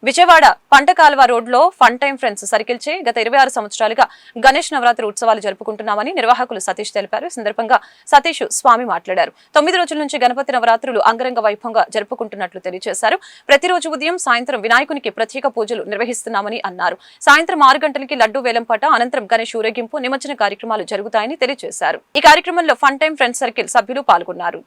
విజయవాడ పంటకాలువ రోడ్లో fun time friends circle చే గత 26 సంవత్సరాలుగా గణేష్ నవరాత్రి ఉత్సవాలు జరుపుకుంటున్నామని నిర్వాహకులు సతీష్ తెలిపారు. ఈ సందర్భంగా సతీష్ స్వామి మాట్లాడారు. 9 రోజుల నుంచి గణపతి నవరాత్రులు అంగరంగ వైభవంగా జరుపుకుంటున్నట్లు తెలియజేశారు. ప్రతిరోజు ఉదయం సాయంత్రం వినాయకునికి ప్రత్యేక పూజలు నిర్వహిస్తున్నామని అన్నారు. సాయంత్రం 6 గంటలకి లడ్డూ వేలంపాట, అనంతరం గణేష్ ఊరేగింపు, నిమజ్జన కార్యక్రమాలు జరుగుతాయని తెలియజేశారు. ఈ కార్యక్రమంలో ఫన్ టైం ఫ్రెండ్స్ సర్కిల్ సభ్యులు పాల్గొన్నారు.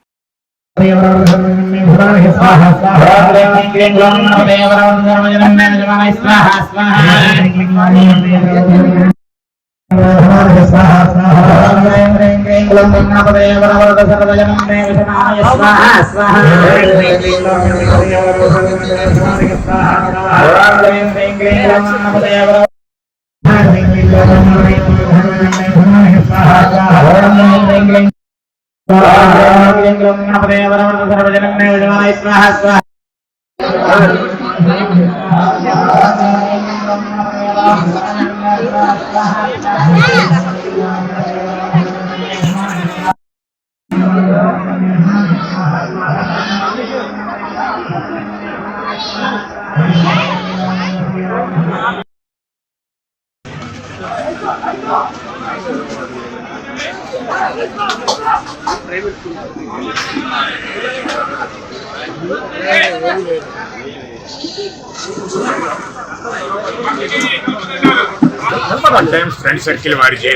ఫ్రెండ్ సర్కిల్ వారిచే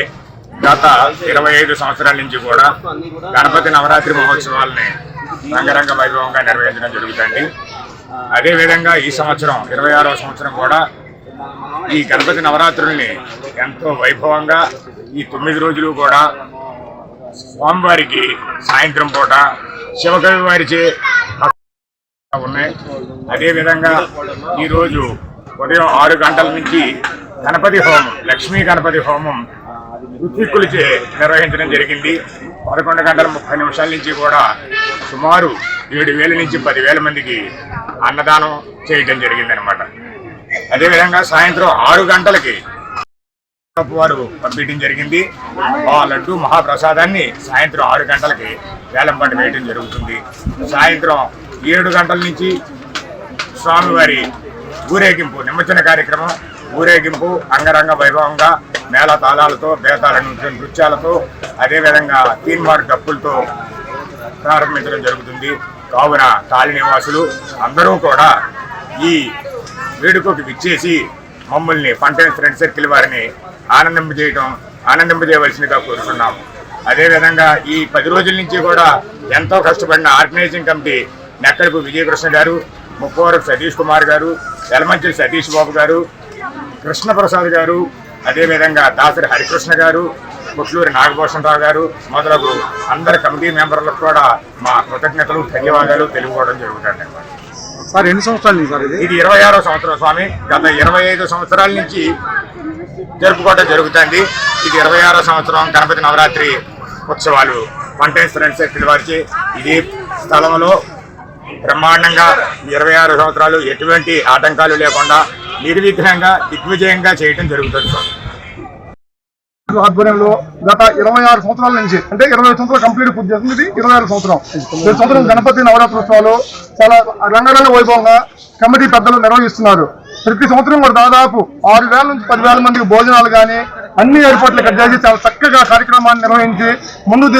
గత 25 సంవత్సరాల నుంచి కూడా గణపతి నవరాత్రి మహోత్సవాలని రంగరంగ వైభవంగా నిర్వహించడం జరుగుతుంది. అదేవిధంగా ఈ సంవత్సరం 26వ సంవత్సరం కూడా ఈ గణపతి నవరాత్రుల్ని ఎంతో వైభవంగా ఈ 9 రోజులు కూడా స్వామివారికి సాయంత్రం పూట శివకవి వారిచే ఉన్నాయి. అదేవిధంగా ఈరోజు ఉదయం 6 గంటల నుంచి గణపతి హోమం, లక్ష్మీ గణపతి హోమం ఋత్విక్కులచే నిర్వహించడం జరిగింది. 11 గంటల 30 నిమిషాల నుంచి కూడా సుమారు 7,000 నుంచి 10,000 మందికి అన్నదానం చేయడం జరిగిందనమాట. అదేవిధంగా సాయంత్రం 6 గంటలకి వారు పంపించడం జరిగింది. ఆ లడ్డు మహాప్రసాదాన్ని సాయంత్రం 6 గంటలకి వేలంపాట వేయడం జరుగుతుంది. సాయంత్రం 7 గంటల నుంచి స్వామివారి ఊరేగింపు, నిమజ్జన కార్యక్రమం, ఊరేగింపు అంగరంగ వైభవంగా మేళ తాళాలతో, బేతాళ నృత్యాలతో, అదేవిధంగా తీన్మార్ డప్పులతో ప్రారంభించడం జరుగుతుంది. కావున కాళీ నివాసులు అందరూ కూడా ఈ వేడుకకు విచ్చేసి మమ్మల్ని ఫన్ టైం ఫ్రెండ్ సర్కిల్ వారిని ఆనందింపజేయవలసిందిగా కోరుతున్నాము. అదేవిధంగా ఈ 10 రోజుల నుంచి కూడా ఎంతో కష్టపడిన ఆర్గనైజింగ్ కమిటీ నెక్కడపు విజయకృష్ణ గారు, ముప్పవరపు సతీష్ కుమార్ గారు, యలమంచిలి సతీష్ బాబు గారు, కృష్ణప్రసాద్ గారు, అదేవిధంగా దాసరి హరికృష్ణ గారు, పుట్లూరి నాగభూషణరావు గారు మొదలగు అందరి కమిటీ మెంబర్లకు కూడా మా కృతజ్ఞతలు, ధన్యవాదాలు తెలుపుకోవడం జరుగుతుంది. సార్ ఎన్ని సంవత్సరాలు సార్ ఇది 26వ సంవత్సరం స్వామి. గత 25 సంవత్సరాల నుంచి జరుపుకోవడం జరుగుతుంది. ఇది 26వ సంవత్సరం గణపతి నవరాత్రి ఉత్సవాలు ఫన్ టైం ఫ్రెండ్ సర్కిల్ వారికి ఇదే స్థలంలో బ్రహ్మాండంగా 26 సంవత్సరాలు ఎటువంటి ఆటంకాలు లేకుండా నిర్విఘ్నంగా దిగ్విజయంగా చేయడం జరుగుతుంది. ఆధ్వర్యంలో గత 26 సంవత్సరాల నుంచి, అంటే 20 సంవత్సరాలు కంప్లీట్ పూర్తి చేస్తుంది. ఇది 26 సంవత్సరం. ఈ సంవత్సరం గణపతి నవరాత్రి ఉత్సవాలు చాలా రంగరంగ వైభవంగా కమిటీ పెద్దలు నిర్వహిస్తున్నారు. ప్రతి సంవత్సరం కూడా దాదాపు 6,000 నుంచి 10,000 మందికి భోజనాలు కానీ అన్ని ఏర్పాట్లు ఇక్కడ చేసి చాలా చక్కగా కార్యక్రమాన్ని నిర్వహించి ముందుకు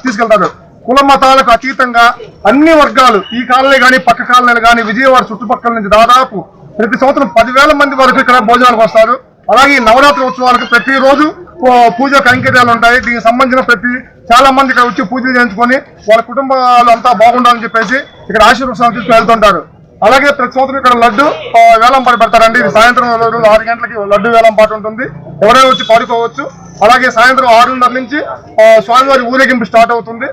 తీసుకెళ్తారు. కుల మతాలకు అతీతంగా అన్ని వర్గాలు, ఈ కాలనీ కానీ పక్క కాలనీలు కానీ విజయవాడ చుట్టుపక్కల నుంచి దాదాపు ప్రతి సంవత్సరం 10,000 మంది వరకు ఇక్కడ భోజనాలకు వస్తారు. అలాగే ఈ నవరాత్రి ఉత్సవాలకు ప్రతిరోజు పూజ కైంకర్యాలు ఉంటాయి. దీనికి సంబంధించిన చాలా మంది ఇక్కడ వచ్చి పూజలు చేయించుకొని వాళ్ళ కుటుంబాలు అంతా బాగుండాలని చెప్పేసి ఇక్కడ ఆశీర్వాదాలు తీసుకుని వెళ్తుంటారు. అలాగే ప్రతి సంవత్సరం ఇక్కడ లడ్డు వేలంపాట పెడతారండి. ఇది సాయంత్రం 6 గంటలకి లడ్డు వేలంపాట ఉంటుంది. ఎవరైనా వచ్చి పాడుకోవచ్చు. అలాగే సాయంత్రం 6:30 నుంచి స్వామివారి ఊరేగింపు స్టార్ట్ అవుతుంది.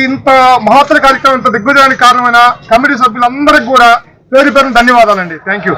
ఇంత మహత్తర కార్యక్రమం, ఇంత దిగ్విజయానికి కారణమైన కమిటీ సభ్యులందరికీ కూడా పేరు పేరున ధన్యవాదాలండి. Thank you.